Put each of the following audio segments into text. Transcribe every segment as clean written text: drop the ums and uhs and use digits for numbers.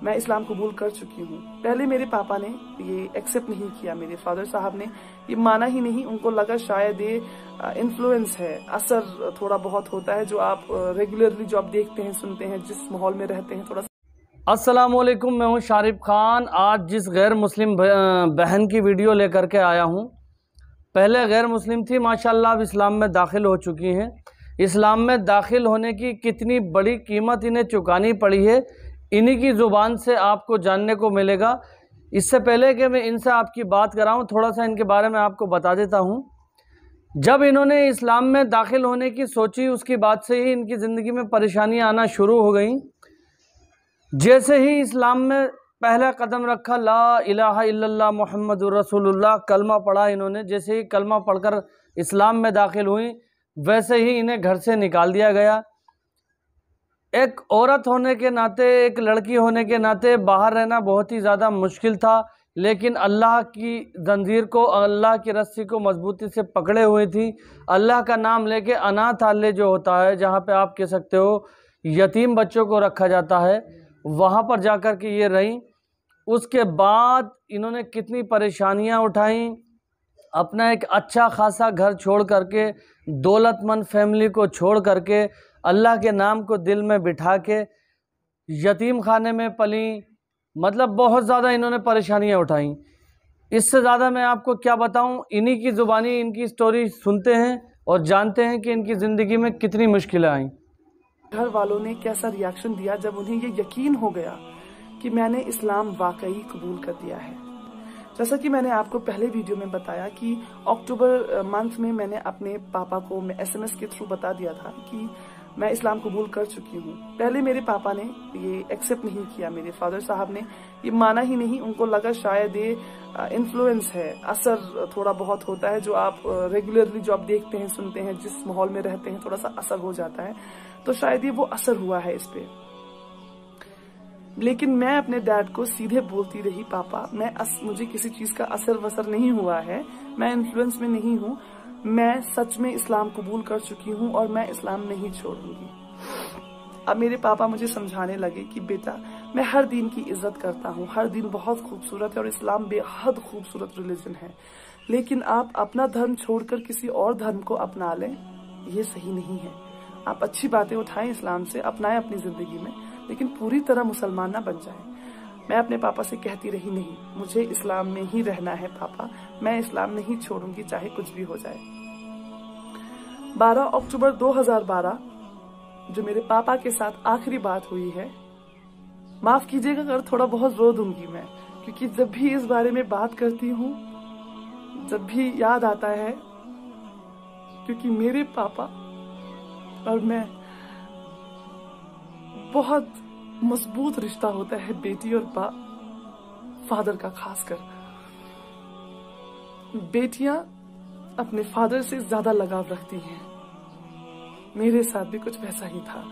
मैं इस्लाम कबूल कर चुकी हूँ। पहले मेरे पापा ने ये एक्सेप्ट नहीं किया, मेरे फादर साहब ने ये माना ही नहीं। उनको लगा शायद ये इन्फ्लुएंस है, असर थोड़ा बहुत होता है जो आप रेगुलरली जो आप देखते हैं, सुनते हैं, जिस माहौल में रहते हैं थोड़ा। अस्सलाम वालेकुम, मैं हूं शारिफ खान। आज जिस गैर मुस्लिम बहन की वीडियो लेकर के आया हूं, पहले गैर मुस्लिम थी, माशाल्लाह अब इस्लाम में दाखिल हो चुकी हैं। इस्लाम में दाखिल होने की कितनी बड़ी कीमत इन्हें चुकानी पड़ी है, इन्हीं की ज़ुबान से आपको जानने को मिलेगा। इससे पहले कि मैं इनसे आपकी बात कराऊं, थोड़ा सा इनके बारे में आपको बता देता हूं। जब इन्होंने इस्लाम में दाखिल होने की सोची, उसकी बाद से ही इनकी ज़िंदगी में परेशानियां आना शुरू हो गई। जैसे ही इस्लाम में पहला कदम रखा, ला इलाहा इल्लल्लाह मुहम्मदुर रसूलुल्लाह, कलमा पढ़ा इन्होंने, जैसे ही कलमा पढ़कर इस्लाम में दाखिल हुई, वैसे ही इन्हें घर से निकाल दिया गया। एक औरत होने के नाते, एक लड़की होने के नाते बाहर रहना बहुत ही ज़्यादा मुश्किल था, लेकिन अल्लाह की जंजीर को, अल्लाह की रस्सी को मजबूती से पकड़े हुए थी। अल्लाह का नाम लेके अनाथालय जो होता है, जहाँ पे आप कह सकते हो यतीम बच्चों को रखा जाता है, वहाँ पर जाकर के ये रहीं। उसके बाद इन्होंने कितनी परेशानियाँ उठाई, अपना एक अच्छा खासा घर छोड़ करके, दौलतमंद फैमिली को छोड़ करके, अल्लाह के नाम को दिल में बिठा के यतीम खाने में पली। मतलब बहुत ज़्यादा इन्होंने परेशानियाँ उठाई। इससे ज़्यादा मैं आपको क्या बताऊं, इन्हीं की ज़ुबानी इनकी स्टोरी सुनते हैं और जानते हैं कि इनकी ज़िंदगी में कितनी मुश्किलें आई। घर वालों ने कैसा रिएक्शन दिया जब उन्हें ये यकीन हो गया कि मैंने इस्लाम वाकई कबूल कर दिया है। जैसा कि मैंने आपको पहले वीडियो में बताया कि अक्टूबर मंथ में मैंने अपने पापा को SMS के थ्रू बता दिया था कि मैं इस्लाम कबूल कर चुकी हूँ। पहले मेरे पापा ने ये एक्सेप्ट नहीं किया, मेरे फादर साहब ने ये माना ही नहीं। उनको लगा शायद ये इन्फ्लुएंस है, असर थोड़ा बहुत होता है जो आप रेगुलरली जो आप देखते हैं, सुनते हैं, जिस माहौल में रहते हैं थोड़ा सा असर हो जाता है, तो शायद ये वो असर हुआ है इस पे। लेकिन मैं अपने डैड को सीधे बोलती रही, पापा मुझे किसी चीज का असर वसर नहीं हुआ है, मैं इन्फ्लुएंस में नहीं हूँ, मैं सच में इस्लाम कबूल कर चुकी हूँ और मैं इस्लाम नहीं छोड़ूंगी। अब मेरे पापा मुझे समझाने लगे कि बेटा, मैं हर दिन की इज्जत करता हूँ, हर दिन बहुत खूबसूरत है और इस्लाम बेहद खूबसूरत रिलीजन है, लेकिन आप अपना धर्म छोड़कर किसी और धर्म को अपना लें, ये सही नहीं है। आप अच्छी बातें उठाएं इस्लाम से, अपनाएं अपनी जिंदगी में, लेकिन पूरी तरह मुसलमान ना बन जाएं। मैं अपने पापा से कहती रही, नहीं, मुझे इस्लाम में ही रहना है पापा, मैं इस्लाम नहीं छोड़ूंगी चाहे कुछ भी हो जाए। 12 अक्टूबर 2012 जो मेरे पापा के साथ आखिरी बात हुई है, माफ कीजिएगा अगर थोड़ा बहुत रो दूंगी मैं, क्योंकि जब भी इस बारे में बात करती हूँ, जब भी याद आता है, क्योंकि मेरे पापा और मैं बहुत मजबूत रिश्ता होता है बेटी और फादर का। खासकर बेटियां अपने फादर से ज्यादा लगाव रखती हैं, मेरे साथ भी कुछ वैसा ही था।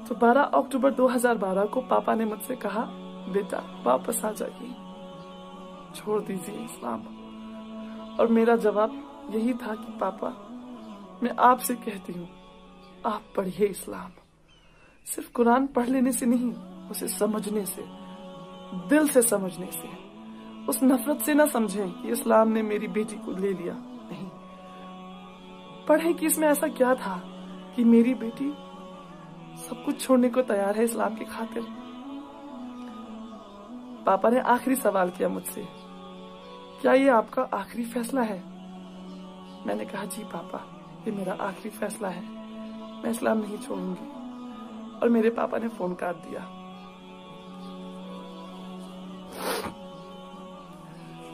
तो 12 अक्टूबर 2012 को पापा ने मुझसे कहा, बेटा वापस आ जाइए, छोड़ दीजिए इस्लाम। और मेरा जवाब यही था कि पापा, मैं आपसे कहती हूँ, आप पढ़िए इस्लाम। सिर्फ कुरान पढ़ लेने से नहीं, उसे समझने से, दिल से समझने से। उस नफरत से ना समझें कि इस्लाम ने मेरी बेटी को ले लिया, नहीं। पढ़ें कि इसमें ऐसा क्या था कि मेरी बेटी सब कुछ छोड़ने को तैयार है इस्लाम की खातिर। पापा ने आखिरी सवाल किया मुझसे, क्या ये आपका आखिरी फैसला है? मैंने कहा, जी पापा, ये मेरा आखिरी फैसला है, मैं इस्लाम नहीं छोड़ूंगी। और मेरे पापा ने फोन काट दिया।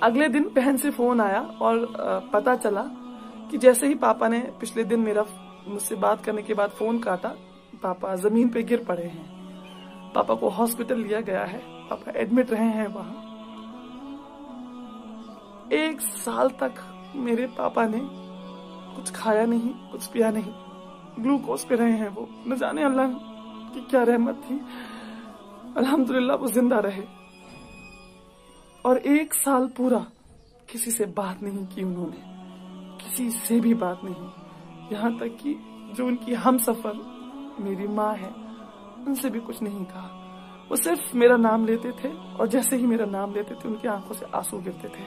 अगले दिन बहन से फोन आया और पता चला कि जैसे ही पापा ने पिछले दिन मुझसे बात करने के बाद फोन काटा, पापा जमीन पे गिर पड़े हैं। पापा को हॉस्पिटल लिया गया है, पापा एडमिट रहे हैं वहां। 1 साल तक मेरे पापा ने कुछ खाया नहीं, कुछ पिया नहीं, ग्लूकोज पे रहे हैं वो। न जाने अल्लाह की क्या रहमत थी, अल्हम्दुलिल्लाह वो जिंदा रहे। और 1 साल पूरा किसी से बात नहीं की उन्होंने, किसी से भी बात नहीं। यहाँ तक कि जो उनकी हमसफर मेरी माँ है, उनसे भी कुछ नहीं कहा। वो सिर्फ मेरा नाम लेते थे और जैसे ही मेरा नाम लेते थे उनकी आंखों से आंसू गिरते थे।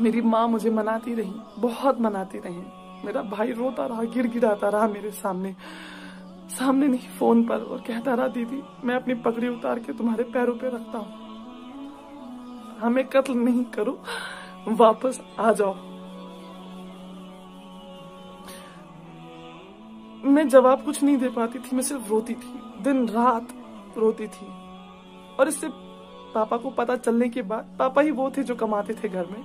मेरी माँ मुझे मनाती रही, बहुत मनाती रही। मेरा भाई रोता रहा, गिड़गिड़ाता रहा मेरे सामने नहीं फोन पर, और कहता रहा दीदी मैं अपनी पगड़ी उतार के तुम्हारे पैरों पे रखता हूँ, हमें कत्ल नहीं करो, वापस आ जाओ। मैं जवाब कुछ नहीं दे पाती थी, मैं सिर्फ रोती थी, दिन रात रोती थी। और इससे पापा को पता चलने के बाद, पापा ही वो थे जो कमाते थे घर में,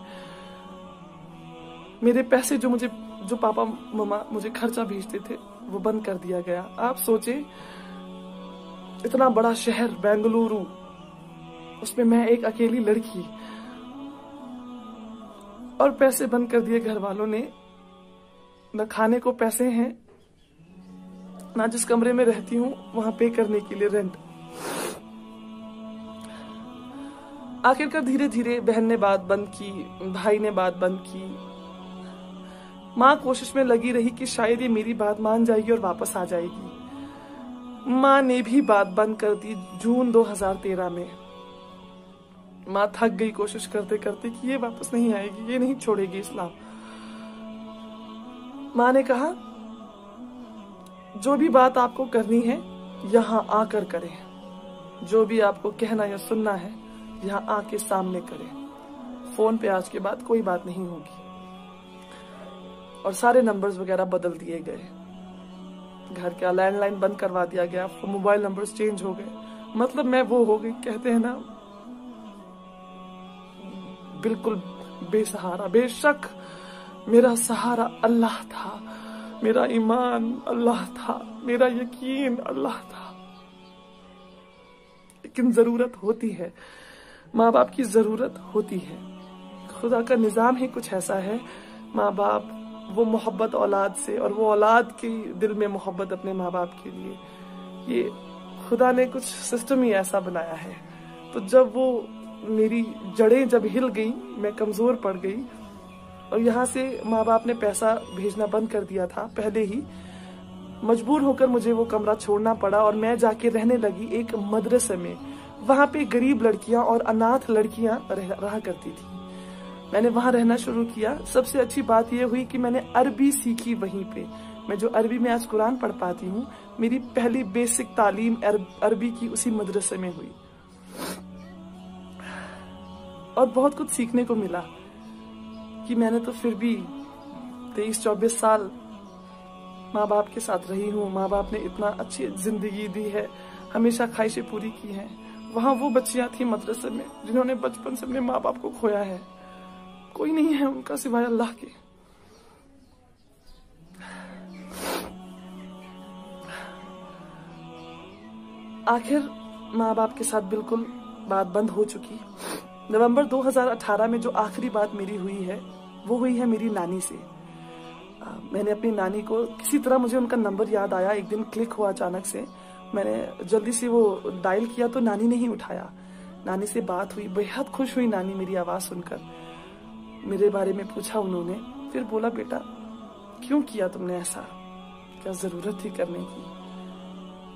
मेरे पैसे जो पापा मम्मा मुझे खर्चा भेजते थे वो बंद कर दिया गया। आप सोचे, इतना बड़ा शहर बेंगलुरु, उसमें मैं एक अकेली लड़की, और पैसे बंद कर दिए घर वालों ने। न खाने को पैसे हैं, ना जिस कमरे में रहती हूँ वहां पे करने के लिए रेंट। आखिरकार धीरे धीरे बहन ने बात बंद की, भाई ने बात बंद की। माँ कोशिश में लगी रही कि शायद ये मेरी बात मान जाएगी और वापस आ जाएगी। माँ ने भी बात बंद कर दी जून 2013 में। माँ थक गई कोशिश करते करते कि ये वापस नहीं आएगी, ये नहीं छोड़ेगी इस्लाम। माँ ने कहा जो भी बात आपको करनी है यहाँ आकर करें, जो भी आपको कहना या सुनना है यहाँ आके सामने करें, फोन पे आज के बाद कोई बात नहीं होगी। और सारे नंबर्स वगैरह बदल दिए गए, घर का लैंडलाइन बंद करवा दिया गया, मोबाइल नंबर्स चेंज हो गए। मतलब मैं वो हो गई, कहते हैं ना, बिल्कुल बेसहारा। बेशक मेरा सहारा अल्लाह था, मेरा ईमान अल्लाह था, मेरा यकीन अल्लाह था। लेकिन जरूरत होती है, माँ बाप की जरूरत होती है। खुदा का निजाम ही कुछ ऐसा है, माँ बाप वो मोहब्बत औलाद से, और वो औलाद के दिल में मोहब्बत अपने माँ बाप के लिए, ये खुदा ने कुछ सिस्टम ही ऐसा बनाया है। तो जब वो मेरी जड़ें जब हिल गई, मैं कमजोर पड़ गई, और यहाँ से माँ बाप ने पैसा भेजना बंद कर दिया था पहले ही, मजबूर होकर मुझे वो कमरा छोड़ना पड़ा और मैं जाके रहने लगी एक मदरसे में। वहाँ पे गरीब लड़कियां और अनाथ लड़कियां रहा करती थी। मैंने वहाँ रहना शुरू किया। सबसे अच्छी बात यह हुई कि मैंने अरबी सीखी वहीं पे। मैं जो अरबी में आज कुरान पढ़ पाती हूँ, मेरी पहली बेसिक तालीम अरबी की उसी मदरसे में हुई, और बहुत कुछ सीखने को मिला कि मैंने तो फिर भी 23-24 साल माँ बाप के साथ रही हूँ। माँ बाप ने इतना अच्छी जिंदगी दी है, हमेशा ख्वाहिशें पूरी की हैं। वहाँ वो बच्चियां थी मदरसे में जिन्होंने बचपन से अपने माँ बाप को खोया है, कोई नहीं है उनका सिवाय अल्लाह के। आखिर माँ बाप के साथ बिल्कुल बात बंद हो चुकी। नवंबर 2018 में जो आखिरी बात मेरी हुई है वो हुई है मेरी नानी से। मैंने अपनी नानी को, किसी तरह मुझे उनका नंबर याद आया, एक दिन क्लिक हुआ अचानक से। मैंने जल्दी से वो डायल किया तो नानी ने ही उठाया। नानी से बात हुई, बेहद खुश हुई नानी मेरी आवाज सुनकर। मेरे बारे में पूछा उन्होंने, फिर बोला बेटा क्यों किया तुमने ऐसा, क्या जरूरत थी करने की?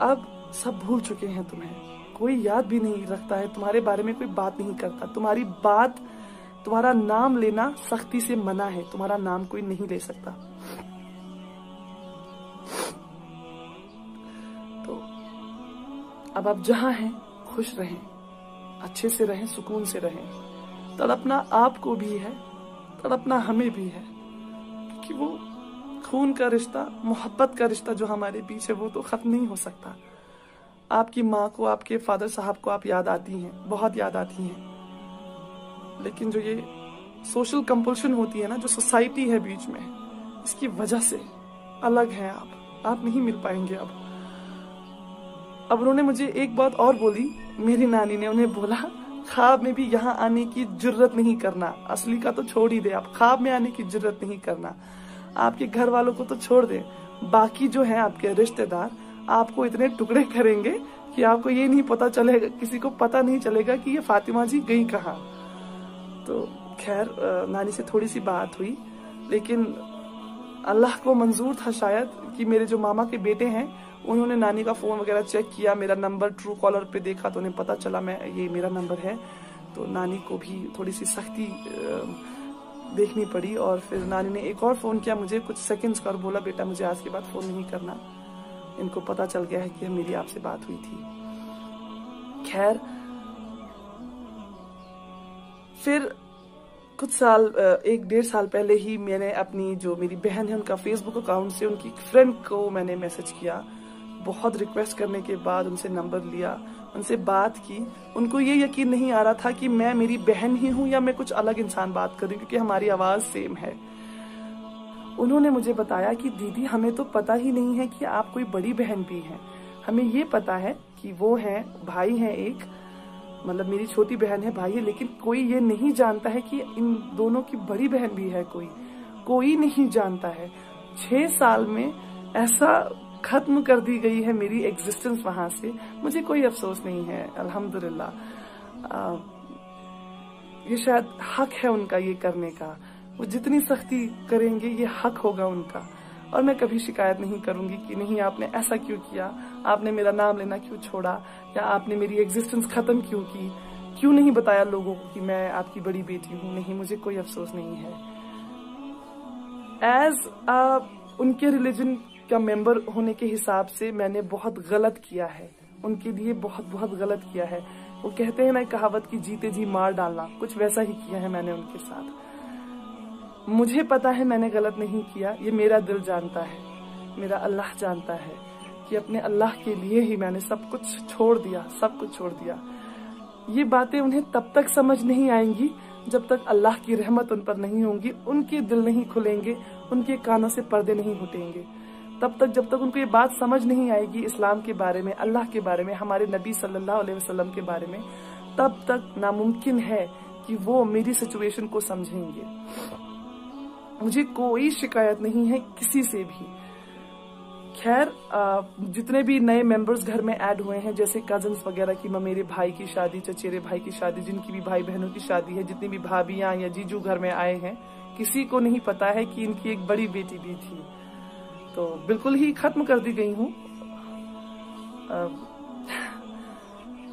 अब सब भूल चुके हैं तुम्हें, कोई याद भी नहीं रखता है, तुम्हारे बारे में कोई बात नहीं करता। तुम्हारा नाम लेना सख्ती से मना है, तुम्हारा नाम कोई नहीं ले सकता। तो अब आप जहां हैं खुश रहें, अच्छे से रहें, सुकून से रहें। तड़पना आपको भी है, तड़पना हमें भी है, क्योंकि वो खून का रिश्ता, मोहब्बत का रिश्ता जो हमारे बीच है वो तो खत्म नहीं हो सकता। आपकी माँ को, आपके फादर साहब को आप याद आती हैं, बहुत याद आती हैं, लेकिन जो ये सोशल कंपल्शन होती है ना, जो सोसाइटी है बीच में, इसकी वजह से अलग हैं आप नहीं मिल पाएंगे अब उन्होंने मुझे एक बात और बोली, मेरी नानी ने उन्हें बोला, ख्वाब में भी यहाँ आने की जुर्रत नहीं करना। असली का तो छोड़ ही दे, आप ख्वाब में आने की जुर्रत नहीं करना। आपके घर वालों को तो छोड़ दे, बाकी जो है आपके रिश्तेदार आपको इतने टुकड़े करेंगे कि आपको ये नहीं पता चलेगा, किसी को पता नहीं चलेगा कि ये फातिमा जी गई कहाँ। तो खैर नानी से थोड़ी सी बात हुई, लेकिन अल्लाह को मंजूर था शायद कि मेरे जो मामा के बेटे हैं उन्होंने नानी का फ़ोन वगैरह चेक किया, मेरा नंबर ट्रू कॉलर पे देखा तो उन्हें पता चला ये मेरा नंबर है। तो नानी को भी थोड़ी सी सख्ती देखनी पड़ी और फिर नानी ने एक और फ़ोन किया मुझे कुछ सेकंड्स का और बोला बेटा मुझे आज के बाद फ़ोन नहीं करना, इनको पता चल गया है कि मेरी आपसे बात हुई थी। खैर फिर कुछ साल 1-1.5 साल पहले ही मैंने अपनी जो मेरी बहन है उनका फेसबुक अकाउंट से उनकी फ्रेंड को मैंने मैसेज किया। बहुत रिक्वेस्ट करने के बाद उनसे नंबर लिया, उनसे बात की। उनको ये यकीन नहीं आ रहा था कि मैं मेरी बहन ही हूँ या मैं कुछ अलग इंसान बात कर रही हूँ, क्योंकि हमारी आवाज़ सेम है। उन्होंने मुझे बताया कि दीदी हमें तो पता ही नहीं है कि आप कोई बड़ी बहन भी हैं, हमें ये पता है कि वो हैं भाई हैं एक, मतलब मेरी छोटी बहन है भाई है, लेकिन कोई ये नहीं जानता है कि इन दोनों की बड़ी बहन भी है। कोई नहीं जानता है। 6 साल में ऐसा खत्म कर दी गई है मेरी एग्जिस्टेंस वहां से। मुझे कोई अफसोस नहीं है, अल्हम्दुलिल्लाह। ये शायद हक है उनका ये करने का, वो जितनी सख्ती करेंगे ये हक होगा उनका। और मैं कभी शिकायत नहीं करूंगी कि नहीं आपने ऐसा क्यों किया, आपने मेरा नाम लेना क्यों छोड़ा, या आपने मेरी एग्जिस्टेंस खत्म क्यों की, क्यों नहीं बताया लोगों को कि मैं आपकी बड़ी बेटी हूँ। नहीं, मुझे कोई अफसोस नहीं है। एज उनके रिलीजन का मेंबर होने के हिसाब से मैंने बहुत गलत किया है, उनके लिए बहुत गलत किया है। वो कहते हैं ना कहावत की जीते जी मार डालना, कुछ वैसा ही किया है मैंने उनके साथ। मुझे पता है मैंने गलत नहीं किया, ये मेरा दिल जानता है, मेरा अल्लाह जानता है कि अपने अल्लाह के लिए ही मैंने सब कुछ छोड़ दिया। ये बातें उन्हें तब तक समझ नहीं आएंगी जब तक अल्लाह की रहमत उन पर नहीं होगी, उनके दिल नहीं खुलेंगे, उनके कानों से पर्दे नहीं हटेंगे। तब तक जब तक उनको ये बात समझ नहीं आएगी इस्लाम के बारे में, अल्लाह के बारे में, हमारे नबी सल्लल्लाहु अलैहि वसल्लम के बारे में, तब तक नामुमकिन है कि वो मेरी सिचुएशन को समझेंगे। मुझे कोई शिकायत नहीं है किसी से भी। खैर जितने भी नए मेंबर्स घर में ऐड हुए हैं, जैसे कजन्स वगैरह की, मेरे भाई की शादी, चचेरे भाई की शादी, जिनकी भी भाई बहनों की शादी है, जितनी भी भाभियां या जीजू घर में आए हैं, किसी को नहीं पता है कि इनकी एक बड़ी बेटी भी थी। तो बिल्कुल ही खत्म कर दी गई हूँ।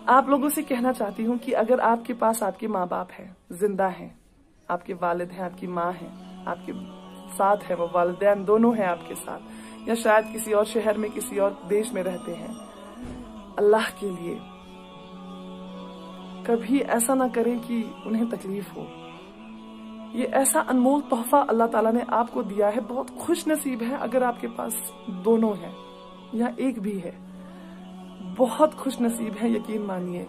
आप लोगों से कहना चाहती हूँ कि अगर आपके पास आपके माँ बाप हैं, जिंदा हैं, आपके वालिद हैं, आपकी माँ है, आपके साथ है, वो वालिदैन दोनों हैं आपके साथ, या शायद किसी और शहर में, किसी और देश में रहते हैं, अल्लाह के लिए कभी ऐसा ना करें कि उन्हें तकलीफ हो। ये ऐसा अनमोल तोहफा अल्लाह ताला ने आपको दिया है। बहुत खुश नसीब है अगर आपके पास दोनों हैं या एक भी है, बहुत खुश नसीब है, यकीन मानिए।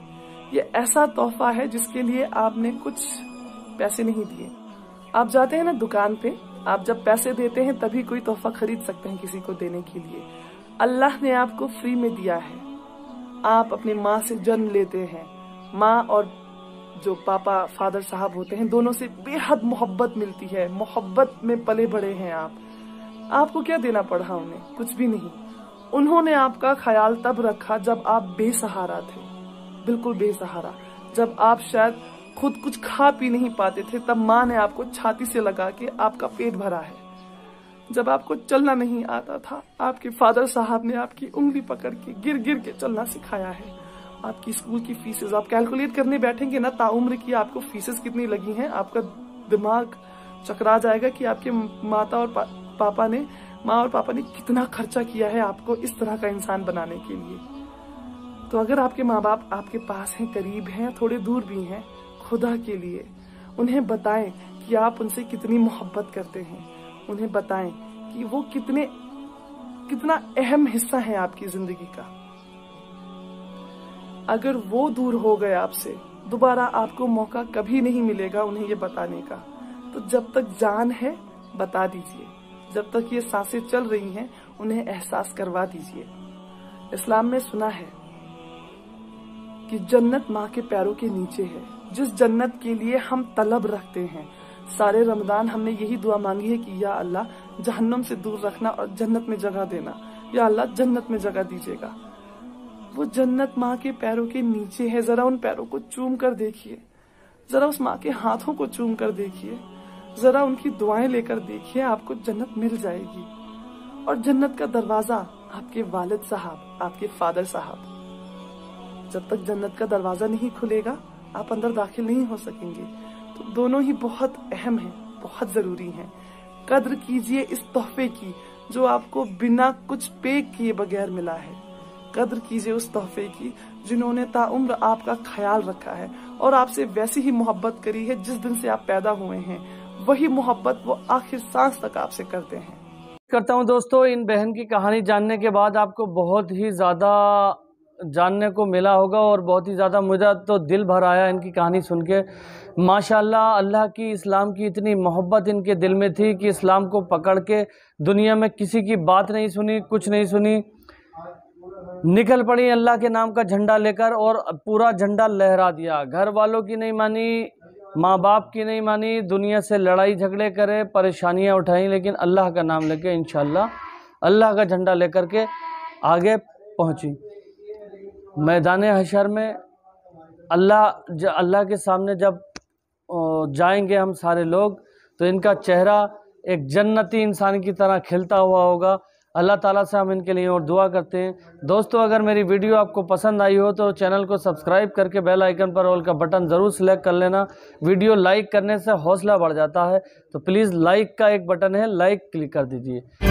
ये ऐसा तोहफा है जिसके लिए आपने कुछ पैसे नहीं दिए। आप जाते हैं ना दुकान पे, आप जब पैसे देते हैं तभी कोई तोहफा खरीद सकते हैं किसी को देने के लिए। अल्लाह ने आपको फ्री में दिया है। आप अपनी माँ से जन्म लेते हैं, माँ और जो पापा फादर साहब होते हैं, दोनों से बेहद मोहब्बत मिलती है, मोहब्बत में पले बड़े हैं आप। आपको क्या देना पड़ा उन्हें? कुछ भी नहीं। उन्होंने आपका ख्याल तब रखा जब आप बेसहारा थे, बिल्कुल बेसहारा। जब आप शायद खुद कुछ खा पी नहीं पाते थे, तब माँ ने आपको छाती से लगा के आपका पेट भरा है। जब आपको चलना नहीं आता था, आपके फादर साहब ने आपकी उंगली पकड़ के गिर गिर के चलना सिखाया है। आपकी स्कूल की फीसेस आप कैलकुलेट करने बैठेंगे ना, ताउम्र की आपको फीसेस कितनी लगी हैं, आपका दिमाग चकरा जाएगा कि आपके माता और माँ और पापा ने कितना खर्चा किया है आपको इस तरह का इंसान बनाने के लिए। तो अगर आपके माँ बाप आपके पास हैं, करीब हैं, थोड़े दूर भी हैं, खुदा के लिए उन्हें बताएं कि आप उनसे कितनी मोहब्बत करते हैं। उन्हें बताएं कि वो कितना अहम हिस्सा है आपकी जिंदगी का। अगर वो दूर हो गए आपसे, दोबारा आपको मौका कभी नहीं मिलेगा उन्हें ये बताने का। तो जब तक जान है बता दीजिए, जब तक ये सांसें चल रही हैं उन्हें एहसास करवा दीजिए। इस्लाम में सुना है कि जन्नत माँ के पैरों के नीचे है, जिस जन्नत के लिए हम तलब रखते हैं। सारे रमजान हमने यही दुआ मांगी है कि या अल्लाह जहन्नम से दूर रखना और जन्नत में जगह देना, या अल्लाह जन्नत में जगह दीजिएगा। वो जन्नत माँ के पैरों के नीचे है। जरा उन पैरों को चूम कर देखिए, जरा उस माँ के हाथों को चूम कर देखिए, जरा उनकी दुआएं लेकर देखिए, आपको जन्नत मिल जाएगी। और जन्नत का दरवाजा आपके वालिद साहब, आपके फादर साहब। जब तक जन्नत का दरवाजा नहीं खुलेगा आप अंदर दाखिल नहीं हो सकेंगे। तो दोनों ही बहुत अहम हैं, बहुत जरूरी हैं। कद्र कीजिए इस तोहफे की जो आपको बिना कुछ पे किए बगैर मिला है। कद्र कीजिए उस तोहफे की जिन्होंने ताउम्र आपका ख्याल रखा है और आपसे वैसी ही मोहब्बत करी है जिस दिन से आप पैदा हुए हैं। वही मोहब्बत वो आखिर सांस तक आपसे करते हैं। करता हूं दोस्तों, इन बहन की कहानी जानने के बाद आपको बहुत ही ज़्यादा जानने को मिला होगा और बहुत ही ज़्यादा मुझे तो दिल भर आया इनकी कहानी सुन के। माशाल्लाह, अल्लाह की इस्लाम की इतनी मोहब्बत इनके दिल में थी कि इस्लाम को पकड़ के दुनिया में किसी की बात नहीं सुनी, कुछ नहीं सुनी, निकल पड़ी अल्लाह के नाम का झंडा लेकर और पूरा झंडा लहरा दिया। घर वालों की नहीं मानी, माँ बाप की नहीं मानी, दुनिया से लड़ाई झगड़े करे, परेशानियाँ उठाई, लेकिन अल्लाह का नाम लेके इंशाल्लाह अल्लाह का झंडा लेकर के आगे पहुँची। मैदान हशर में अल्लाह के सामने जब जाएंगे हम सारे लोग, तो इनका चेहरा एक जन्नती इंसान की तरह खिलता हुआ होगा। अल्लाह ताला से हम इनके लिए और दुआ करते हैं। दोस्तों, अगर मेरी वीडियो आपको पसंद आई हो तो चैनल को सब्सक्राइब करके बेल आइकन पर ऑल का बटन ज़रूर सेलेक्ट कर लेना। वीडियो लाइक करने से हौसला बढ़ जाता है, तो प्लीज़ लाइक का एक बटन है, लाइक क्लिक कर दीजिए।